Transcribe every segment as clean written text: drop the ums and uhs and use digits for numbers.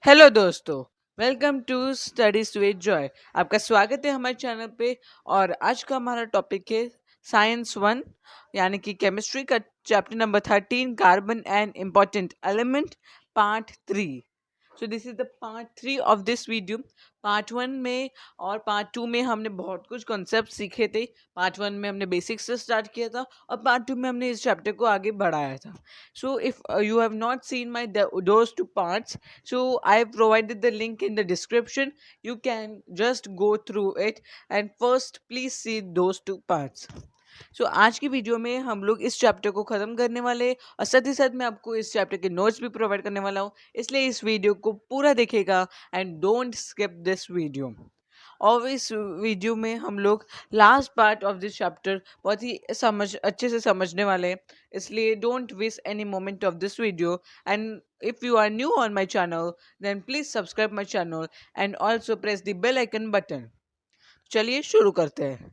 Hello दोस्तों। Welcome to studies with Joy. आपका स्वागत है हमारे चैनल पे। और आज का हमारा टॉपिक है साइंस वन, यानी कि केमिस्ट्री का chapter number 13, carbon and important element, part 3। So this is the part 3 of this video. Part 1 में और पार्ट 2 में हमने बहुत कुछ कॉन्सेप्ट सीखे थे। पार्ट 1 में हमने बेसिक्स से स्टार्ट किया था और पार्ट 2 में हमने इस चैप्टर को आगे बढ़ाया था। So if you have not seen my those two parts, so I have provided the link in the description. You can just go through it and first please see those two parts. So आज की video में हम लोग इस chapter को ख़त्म करने वाले हैं और साथ ही साथ मैं आपको इस चैप्टर के नोट्स भी प्रोवाइड करने वाला हूँ, इसलिए इस वीडियो को पूरा देखिएगा and don't skip this video. और इस वीडियो में हम लोग last part of this chapter बहुत ही अच्छे से समझने वाले हैं, इसलिए don't waste any moment of this video. And if you are new on my channel, then please subscribe my channel and also press the bell icon button. चलिए शुरू करते हैं।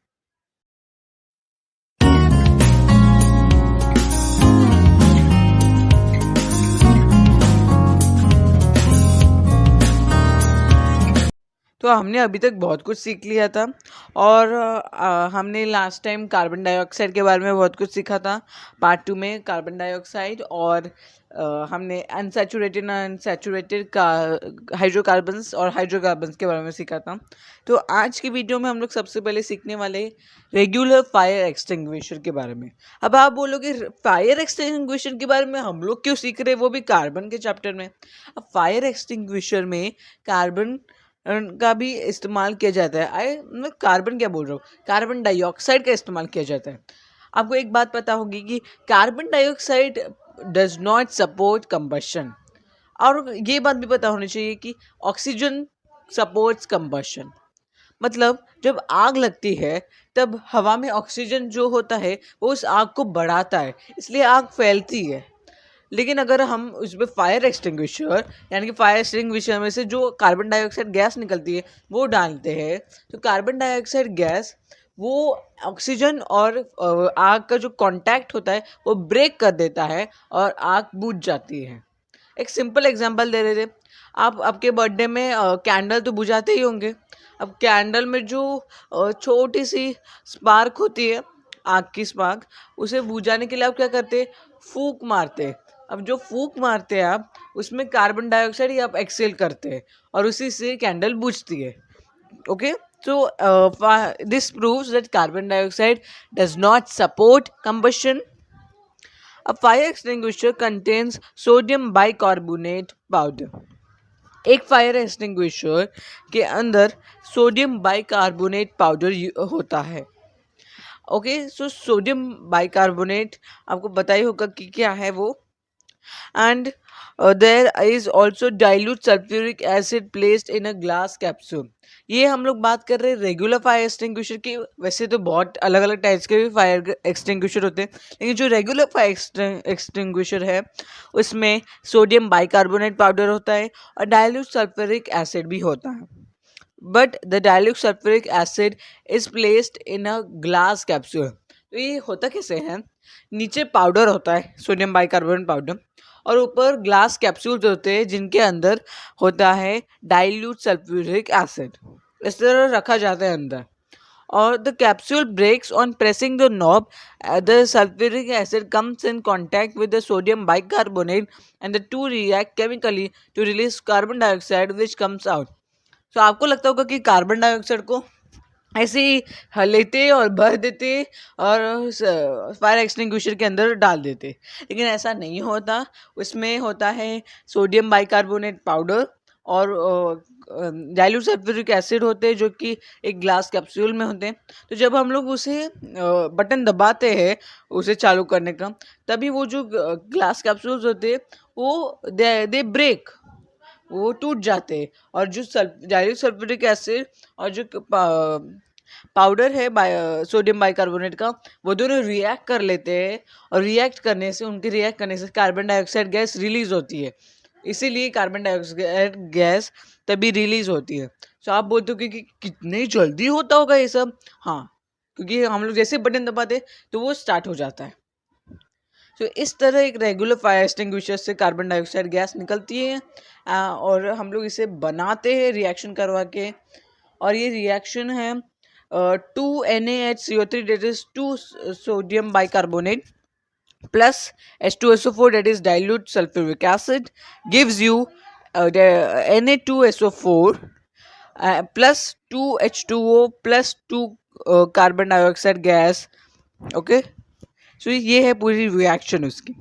तो हमने अभी तक बहुत कुछ सीख लिया था और हमने लास्ट टाइम कार्बन डाइऑक्साइड के बारे में बहुत कुछ सीखा था। पार्ट 2 में कार्बन डाइऑक्साइड और हमने अनसैचुरेटेड अनसैचुरेटेड का हाइड्रोकार्बन्स और हाइड्रोकार्बन्स के बारे में सीखा था। तो आज की वीडियो में हम लोग सबसे पहले सीखने वाले रेगुलर फायर एक्सटिंग्विशर के बारे में। अब आप बोलोगे फायर एक्सटिंग्विशर के बारे में हम लोग क्यों सीख रहे हैं, वो भी कार्बन के चैप्टर में। अब फायर एक्सटिंग्विशर में कार्बन का भी इस्तेमाल किया जाता है। मैं कार्बन क्या बोल रहा हूँ, कार्बन डाइऑक्साइड का इस्तेमाल किया जाता है। आपको एक बात पता होगी कि carbon dioxide does not support combustion, और ये बात भी पता होनी चाहिए कि ऑक्सीजन सपोर्ट्स कंबशन। मतलब जब आग लगती है तब हवा में ऑक्सीजन जो होता है वो उस आग को बढ़ाता है, इसलिए आग फैलती है। लेकिन अगर हम उसमें फायर एक्सटिंग्विशर, यानी कि फायर एक्सटिंग्विशर में से जो कार्बन डाइऑक्साइड गैस निकलती है वो डालते हैं, तो कार्बन डाइऑक्साइड गैस वो ऑक्सीजन और आग का जो कांटेक्ट होता है वो ब्रेक कर देता है और आग बुझ जाती है। एक सिंपल एग्जांपल दे रहे थे, आप आपके बर्थडे में कैंडल तो बुझाते ही होंगे। अब कैंडल में जो छोटी सी स्पार्क होती है, आग की स्पार्क, उसे बुझाने के लिए आप क्या करते, फूंक मारते। अब जो फूंक मारते हैं आप, उसमें कार्बन डाइऑक्साइड ही आप एक्सेल करते हैं और उसी से कैंडल बुझती है। Okay, so this proves that carbon dioxide does not support combustion. A fire extinguisher contains sodium bicarbonate powder. एक फायर एक्सटिंग्विशर के अंदर सोडियम बाइकार्बोनेट पाउडर होता है। ओके, सो सोडियम बाइकार्बोनेट आपको पता ही होगा कि क्या है वो। And there is also dilute sulphuric acid placed in a glass capsule. ये हम लोग बात कर रहे हैं रेगुलर फायर एक्सटिंग्विशर की। वैसे तो बहुत अलग अलग टाइप्स के भी फायर एक्सटिंग्विशर होते हैं, लेकिन जो रेगुलर फायर एक्सटिंग्विशर है उसमें सोडियम बाइकार्बोनेट पाउडर होता है और डाइल्यूट सल्फ्यूरिक एसिड भी होता है। But the dilute sulphuric acid is placed in a glass capsule. तो ये होता कैसे है, नीचे पाउडर होता है सोडियम बाइकार्बोनेट पाउडर और ऊपर ग्लास कैप्सूल्स होते हैं जिनके अंदर होता है डाइल्यूट सल्फ्यूरिक एसिड। इस तरह रखा जाता है अंदर, और the capsule breaks on pressing the knob. The sulfuric acid comes in contact with the sodium bicarbonate and the two react chemically to release carbon dioxide which comes out. So आपको लगता होगा कि कार्बन डाइऑक्साइड को ऐसे ही लेते और भर देते और फायर एक्सटिंग्विशर के अंदर डाल देते, लेकिन ऐसा नहीं होता। उसमें होता है सोडियम बाइकार्बोनेट पाउडर और डाइल्यूट सल्फ्यूरिक एसिड होते हैं जो कि एक ग्लास कैप्सूल में होते हैं। तो जब हम लोग उसे बटन दबाते हैं उसे चालू करने का, तभी वो जो ग्लास कैप्सूल्स होते हैं वो दे ब्रेक, वो टूट जाते हैं। और जो डाइल्यूट सल्फ्यूरिक एसिड और जो पाउडर है सोडियम बाइकार्बोनेट का, वो दोनों रिएक्ट कर लेते हैं और उनके रिएक्ट करने से कार्बन डाइऑक्साइड गैस रिलीज होती है। इसीलिए कार्बन डाइऑक्साइड गैस तभी रिलीज होती है। तो आप बोलते हो कि कितने जल्दी होता होगा ये सब। हाँ, क्योंकि हम लोग जैसे बटन दबाते तो वो स्टार्ट हो जाता है। तो इस तरह एक रेगुलर फायर एक्सटिंग्विशर से कार्बन डाइऑक्साइड गैस निकलती है और हम लोग इसे बनाते हैं रिएक्शन करवा के, और ये रिएक्शन है 2NaHCO3 that is 2 sodium bicarbonate plus H2SO4 that is dilute sulfuric acid gives you the Na2SO4 plus 2H2O plus 2 carbon dioxide gas. Okay, so ये है पूरी रिएक्शन उसकी.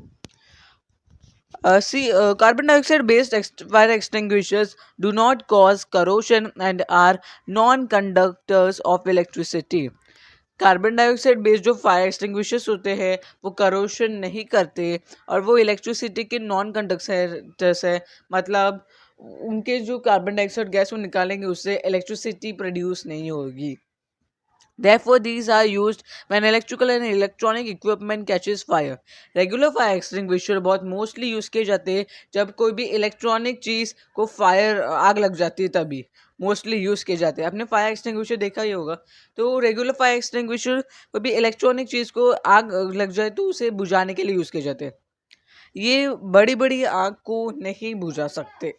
Carbon dioxide based fire extinguishers do not cause corrosion and are non-conductors of electricity. Carbon dioxide based जो fire extinguishers होते हैं वो corrosion नहीं करते और वो इलेक्ट्रिसिटी के नॉन कंडक्टर्स है, मतलब उनके जो कार्बन डाइऑक्साइड गैस वो निकालेंगे उससे इलेक्ट्रिसिटी प्रोड्यूस नहीं होगी. Therefore, these are used when electrical and electronic equipment catches fire. Regular fire extinguisher बहुत मोस्टली यूज़ किए जाते हैं जब कोई भी इलेक्ट्रॉनिक चीज़ को फायर आग लग जाती है, तभी मोस्टली यूज़ किए जाते हैं. आपने फायर एक्सटिंग्विशर देखा ही होगा. तो रेगुलर फायर एक्सटिंग्विशर कोई भी इलेक्ट्रॉनिक चीज़ को आग लग जाए तो उसे बुझाने के लिए यूज़ किए जाते हैं. ये बड़ी बड़ी आग को नहीं बुझा सकते.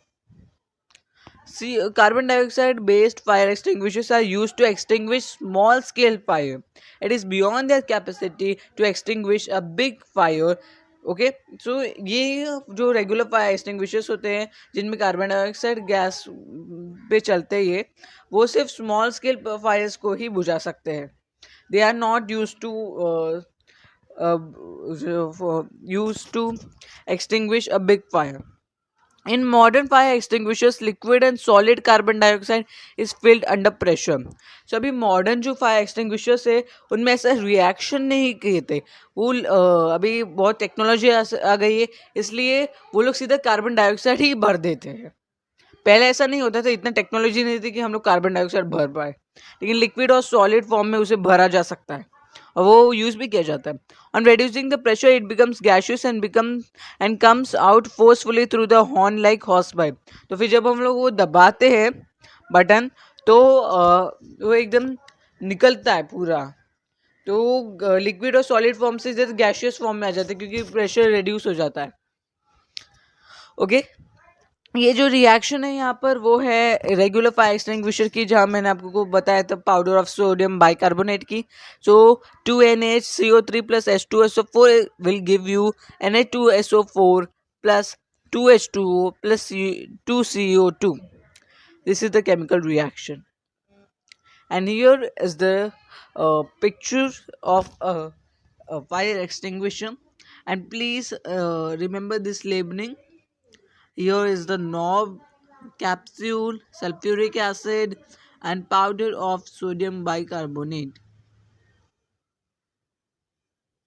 See, carbon dioxide based fire extinguishers are used to extinguish small scale fire. It is beyond their capacity to extinguish a big fire. Okay, so ये जो रेगुलर फायर एक्सटिंग्विशर्स होते हैं जिनमें कार्बन डाइऑक्साइड गैस पे चलते हैं, ये वो सिर्फ स्मॉल स्केल फायर्स को ही बुझा सकते हैं. They are not use to extinguish a big fire. In modern fire extinguishers, liquid and solid carbon dioxide is filled under pressure. So अभी मॉडर्न जो फायर एक्सटिंग्विशर्स है उनमें ऐसा रिएक्शन नहीं किए थे. वो अभी बहुत टेक्नोलॉजी आ गई है, इसलिए वो लोग सीधा कार्बन डाइऑक्साइड ही भर देते हैं. पहले ऐसा नहीं होता था, इतना टेक्नोलॉजी नहीं थी कि हम लोग कार्बन डाइऑक्साइड भर पाए, लेकिन लिक्विड और सॉलिड फॉर्म में उसे भरा जा सकता है और वो यूज़ भी किया जाता है. On reducing the pressure it becomes gaseous and comes out forcefully through the horn like hose pipe. तो फिर जब हम लोग वो दबाते हैं बटन तो वो एकदम निकलता है पूरा. तो लिक्विड और सॉलिड फॉर्म से जैसे गैशियस फॉर्म में आ जाता है क्योंकि प्रेशर रिड्यूस हो जाता है. ओके, ये जो रिएक्शन है यहाँ पर वो है रेगुलर फायर एक्सटिंग्विशर की, जहाँ मैंने आपको बताया था पाउडर ऑफ सोडियम बाइकार्बोनेट की. सो 2NaHCO3 plus H2SO4 will give you Na2SO4 plus 2H2O plus 2CO2. This is the chemical reaction. And here is the picture of a fire extinguisher. And please remember this labeling. Here is the knob, capsule, sulfuric acid and powder of sodium bicarbonate.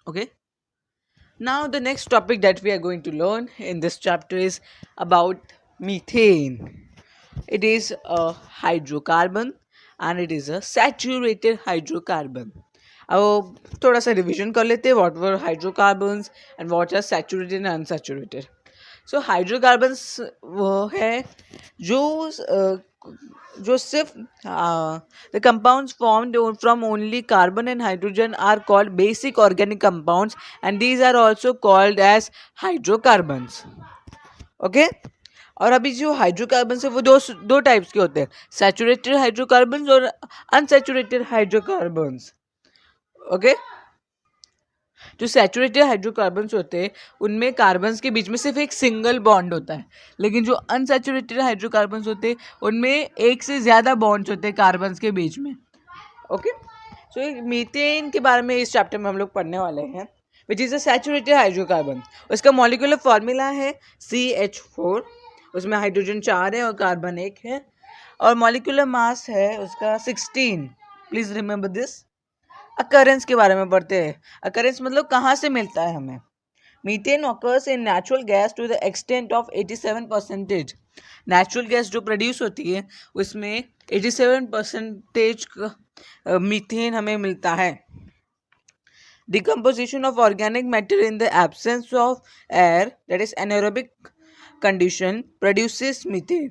Okay. Now the next topic that we are going to learn in this chapter is about methane. It is a hydrocarbon and it is a saturated hydrocarbon. अब थोड़ा सा revision कर लेते हैं. What were hydrocarbons and what are saturated and unsaturated. So hydrocarbons वो है जो सिर्फ the compounds formed from only carbon and hydrogen are called basic organic compounds and these are also called as hydrocarbons. Okay, और अभी जो hydrocarbons है वो दो टाइप्स के होते हैं, सैचुरेटेड हाइड्रोकार्बन्स और अनसैचुरेटेड हाइड्रोकार्बन्स. ओके, जो सैचुरेटेड हाइड्रोकार्बन्स होते हैं उनमें कार्बन्स के बीच में सिर्फ एक सिंगल बॉन्ड होता है, लेकिन जो अनसैचुरेटेड हाइड्रोकार्बन्स होते हैं उनमें एक से ज़्यादा बॉन्ड्स होते हैं कार्बन्स के बीच में. ओके, सो मीथेन के बारे में इस चैप्टर में हम लोग पढ़ने वाले हैं, which is a saturated hydrocarbon. उसका मॉलिक्यूलर फॉर्मूला है CH4. उसमें हाइड्रोजन 4 है और कार्बन 1 है, और मॉलिक्यूलर मास है उसका 16. Please remember this. अकरेंस के बारे में पढ़ते हैं. अकरेंस मतलब कहाँ से मिलता है हमें. Methane occurs in natural gas to the extent of 87%. Natural gas जो प्रोड्यूस होती है उसमें 87% मीथेन हमें मिलता है. Decomposition of organic matter in the absence of air, that is anaerobic condition, produces methane.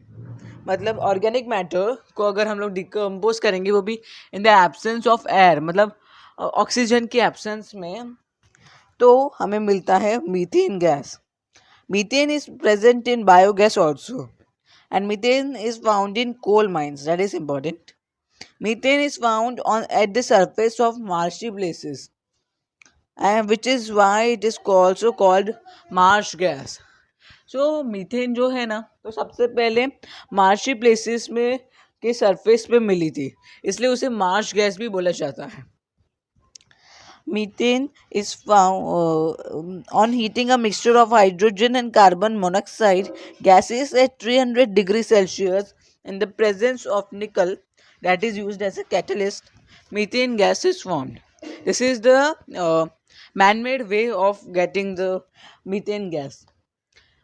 मतलब ऑर्गेनिक मैटर को अगर हम लोग डिकम्पोज करेंगे वो भी in the absence of air, मतलब ऑक्सीजन के एब्सेंस में, तो हमें मिलता है methane gas. Methane is present in biogas also, and methane is found in coal mines. That is important. Methane is found at the surface of marshy places, and which is why it is also called marsh gas. So methane जो है ना, तो सबसे पहले marshy places में के surface पे मिली थी, इसलिए उसे मार्श गैस भी बोला जाता है. Methane is found on heating a mixture of hydrogen and carbon monoxide gases at 300 degrees Celsius in the presence of nickel that is used as a catalyst. Methane gas is formed. This is the man-made way of getting the methane gas.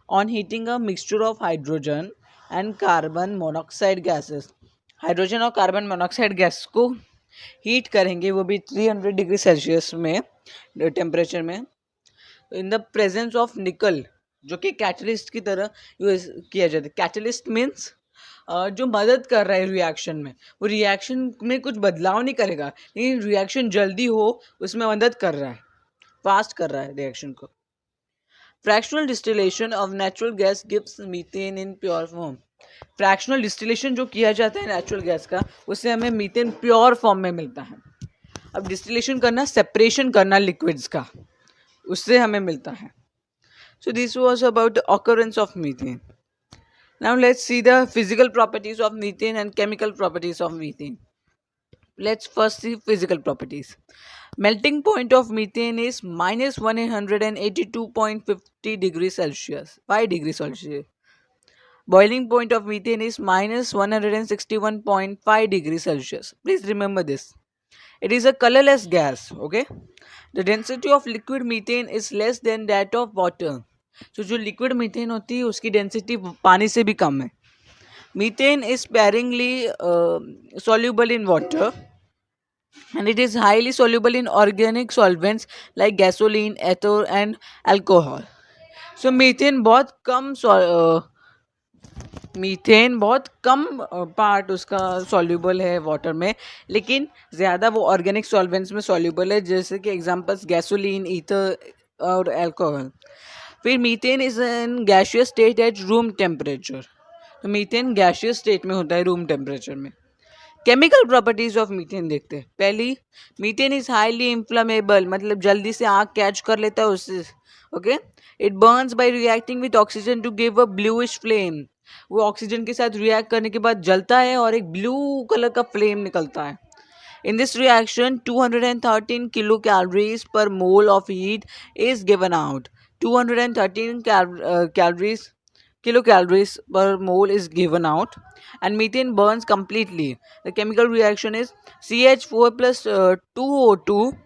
On heating a mixture of hydrogen and carbon monoxide gases. Hydrogen और carbon monoxide gas को heat करेंगे, वो भी 300 degree Celsius में temperature में, in the presence of निकल, जो कि कैटलिस्ट की तरह यूज किया जाता है. कैटलिस्ट मीन्स जो मदद कर रहा है रिएक्शन में. वो रिएक्शन में कुछ बदलाव नहीं करेगा, लेकिन रिएक्शन जल्दी हो उसमें मदद कर रहा है, फास्ट कर रहा है रिएक्शन को. Fractional distillation of natural gas gives methane in pure form. Fractional distillation जो किया जाता है नेचुरल गैस का, उससे हमें मीथेन प्योर फॉर्म में मिलता है. अब डिस्टिलेशन करना, सेपरेशन करना लिक्विड्स का, उससे हमें मिलता है. So this was about the occurrence of methane. Now let's see the physical properties of methane and chemical properties of methane. Let's first see physical properties. Melting point of methane is minus 182.50 degrees Celsius, 5 degrees Celsius. Boiling point of methane is minus 161.5 degrees Celsius. Please remember this. It is a colorless gas, okay? The density of liquid methane is less than that of water. So जो liquid methane होती है उसकी density पानी से भी कम है. Methane is sparingly soluble in water, and it is highly soluble in organic solvents like gasoline, ether and alcohol. So methane बहुत कम part उसका सॉल्यूबल है वाटर में, लेकिन ज़्यादा वो ऑर्गेनिक सॉल्वेंट्स में सॉल्यूबल है, जैसे कि एग्जांपल्स गैसोलीन, ईथर और अल्कोहल. फिर methane is in gaseous state at room temperature. तो मीथेन गैसियस स्टेट में होता है रूम टेम्परेचर में. केमिकल प्रॉपर्टीज ऑफ मीथेन देखते हैं. पहली, मीथेन इज हाईली इन्फ्लेमेबल, मतलब जल्दी से आग कैच कर लेता है उससे. Okay, it burns by reacting with oxygen to give a bluish flame. वो ऑक्सीजन के साथ रिएक्ट करने के बाद जलता है और एक ब्लू कलर का फ्लेम निकलता है. In this reaction, 213 kilocalories per mole of heat is given out. 213 kilocalories per mole is given out, and methane burns completely. The chemical reaction is CH4 plus 2O2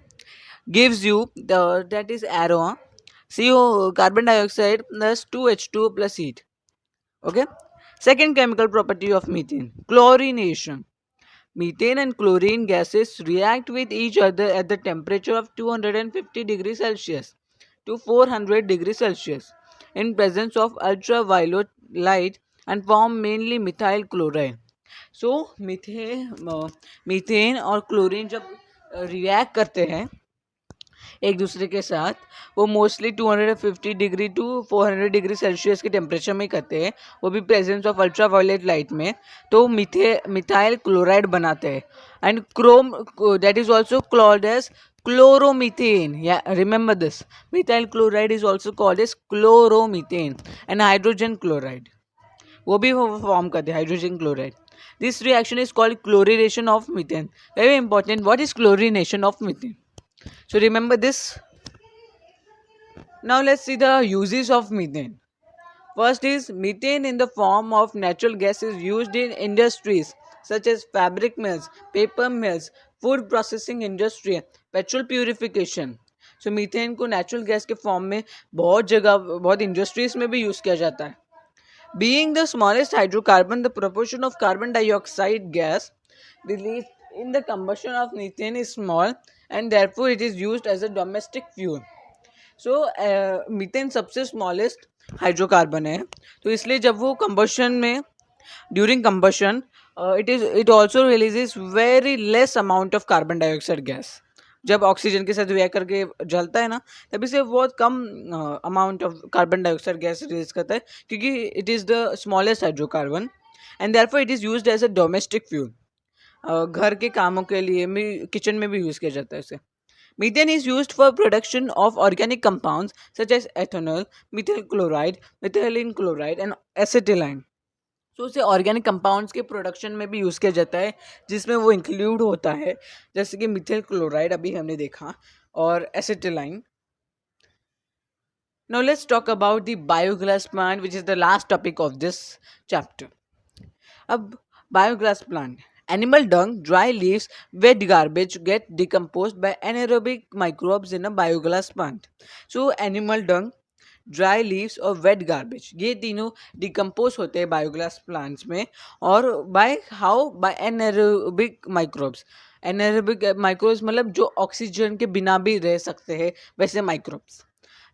gives you that is arrow, CO carbon dioxide plus 2H2 plus heat. Okay. Second chemical property of methane, chlorination. Methane and chlorine gases react with each other at the temperature of 250 degrees Celsius to 400 degrees Celsius in presence of ultraviolet light and form mainly methyl chloride. So methane और chlorine जब react करते हैं एक दूसरे के साथ, वो mostly 250 degree to 400 degree Celsius के टेम्परेचर में करते हैं, वो भी प्रेजेंस ऑफ अल्ट्रावायलेट लाइट में. तो मिथाइल क्लोराइड बनाते हैं. And chrome, that is also called as chloromethane. Yeah remember this, methyl chloride is also called as chloromethane. And hydrogen chloride, वो भी फॉर्म करते हैं hydrogen chloride. This reaction is called chlorination of methane. Very important, what is chlorination of methane? So remember this. Now let's see the uses of methane. First is, methane in the form of natural gas is used in industries such as fabric mills, paper mills, food processing industry, petrol purification. So methane को natural gas के form में बहुत जगह, बहुत industries में भी use किया जाता है. Being the smallest hydrocarbon, the proportion of carbon dioxide gas released in the combustion of methane is small, and therefore it is used as a domestic fuel. So methane सबसे smallest hydrocarbon है, तो इसलिए जब वो combustion में, during combustion, it also releases very less amount of carbon dioxide gas, जब oxygen के साथ रिएक्ट करके जलता है ना, तभी से बहुत कम amount of carbon dioxide gas release करता है, क्योंकि it is the smallest hydrocarbon and therefore it is used as a domestic fuel. घर के कामों के लिए भी, किचन में भी यूज़ किया जाता है इसे। Methane is used for production of organic compounds such as ethanol, methyl chloride, methylene chloride and acetylene. तो उसे ऑर्गेनिक कंपाउंड्स के प्रोडक्शन में भी यूज़ किया जाता है, जिसमें वो इंक्लूड होता है जैसे कि मिथाइल क्लोराइड अभी हमने देखा, और acetylene. Now let's talk about the biogas plant which is the last topic of this chapter. अब biogas plant. Animal dung, dry leaves, wet garbage get decomposed by anaerobic microbes in a biogas plant. So animal dung, dry leaves और wet garbage, ये तीनों decompose होते हैं biogas plants में। और by how, by anaerobic microbes. Anaerobic microbes मतलब जो oxygen के बिना भी रह सकते हैं, वैसे microbes.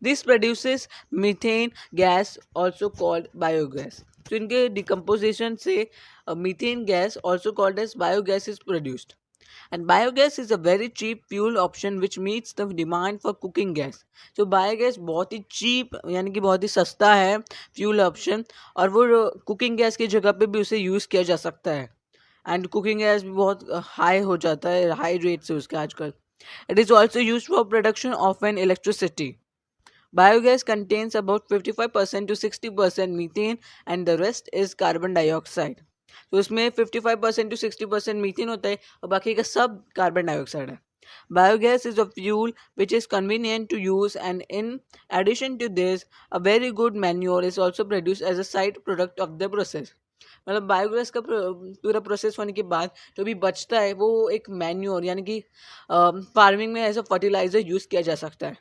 This produces methane gas also called biogas. तो इनके डिकम्पोजिशन से methane gas also called as biogas is produced. And biogas is a very cheap fuel option which meets the demand for cooking gas. तो biogas बहुत ही cheap यानी कि बहुत ही सस्ता है फ्यूल ऑप्शन, और वो कुकिंग गैस की जगह पे भी उसे यूज़ किया जा सकता है। एंड कुकिंग गैस भी बहुत हाई हो जाता है, हाई रेट से उसके आजकल। It is also use for production of N electricity. Biogas contains about 55% to 60% methane and the rest is carbon dioxide. तो इसमें 55% to 60% मीथेन होता है और बाकी का सब कार्बन डाइऑक्साइड है. Biogas is a fuel which is convenient to use, and in addition to this, a very good manure is also produced as a side product of the process. मतलब biogas का पूरा process होने के बाद जो भी बचता है वो एक मैन्योर यानी कि फार्मिंग में एज अ फर्टिलाइजर यूज़ किया जा सकता है.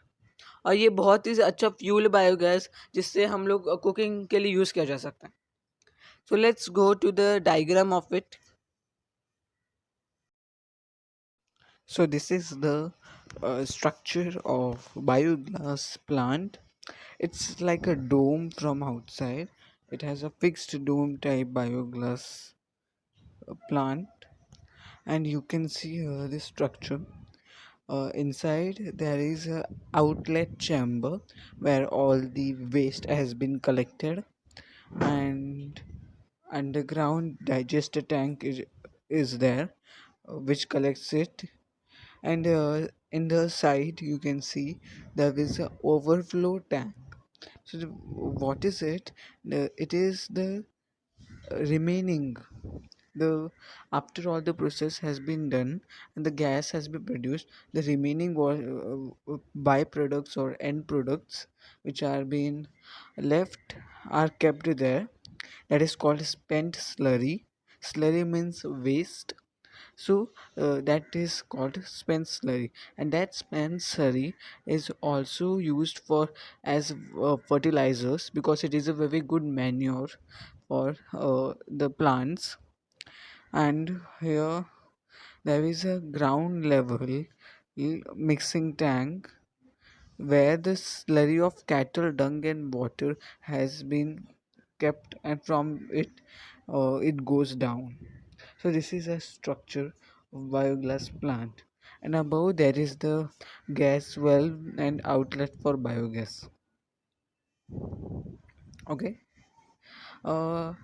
और ये बहुत ही अच्छा फ्यूल बायोगैस जिससे हम लोग कुकिंग के लिए यूज़ किया जा सकता है. So let's go to the diagram of it. So this is the structure of biogas plant. It's like a dome from outside. It has a fixed dome type biogas plant, and you can see this structure. Inside there is a outlet chamber where all the waste has been collected, and underground digester tank is there, which collects it. And in the side you can see there is a overflow tank. So what is it? It is the remaining, the after all the process has been done and the gas has been produced, the remaining byproducts or end products which are being left are kept there. That is called spent slurry. Slurry means waste. So that is called spent slurry, and that spent slurry is also used for as fertilizers, because it is a very good manure for the plants. And here there is a ground level mixing tank where the slurry of cattle dung and water has been kept, and from it it goes down. So this is a structure of biogas plant, and above there is the gas well and outlet for biogas. Okay. uh,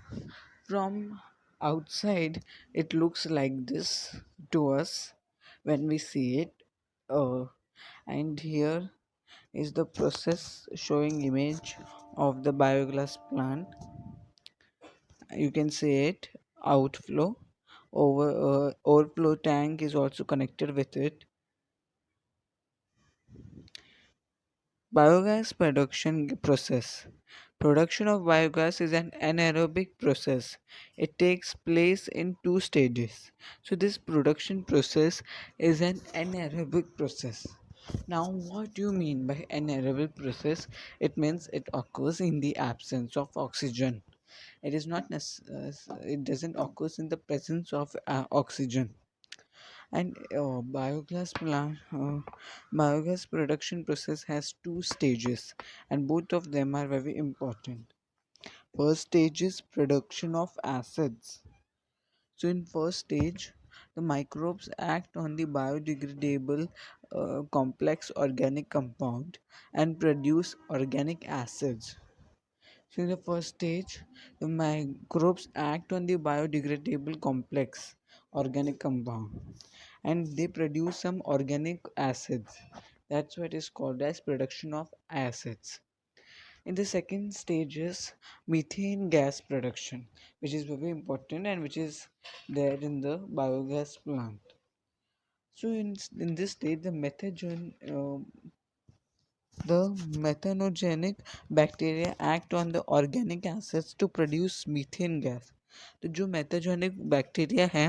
from outside it looks like this to us when we see it. And here is the process showing image of the biogas plant. You can see it outflow, overflow tank is also connected with it. Biogas production process. Production of biogas is an anaerobic process. It takes place in two stages. So this production process is an anaerobic process. Now what do you mean by anaerobic process? It means it occurs in the absence of oxygen. It is not it doesn't occur in the presence of oxygen. And biogas production process has two stages, and both of them are very important. First stage is production of acids. So in first stage The microbes act on the biodegradable complex organic compound and produce organic acids. So in the first stage, the microbes act on the biodegradable complex organic compound and they produce some organic acids. That's what is called as production of acids. In the second stage is methane gas production, which is very important and which is there in the biogas plant. So in this stage, the methanogenic bacteria act on the organic acids to produce methane gas. तो जो मेथाजोनिक bacteria है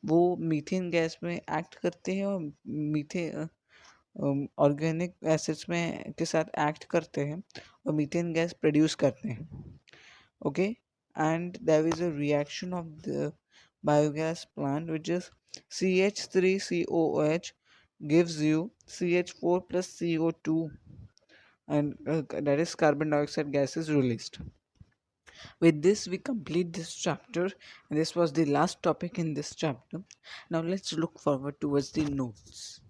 वो methane gas में act करते हैं और मीथे organic acids में के साथ एक्ट करते हैं और मीथेन गैस प्रोड्यूस करते हैं. Okay, and there is a reaction of the biogas plant which is CH3COOH gives you CH4 plus CO2 and that is carbon dioxide gas is released. With this we complete this chapter and this was the last topic in this chapter. Now let's look forward towards the notes.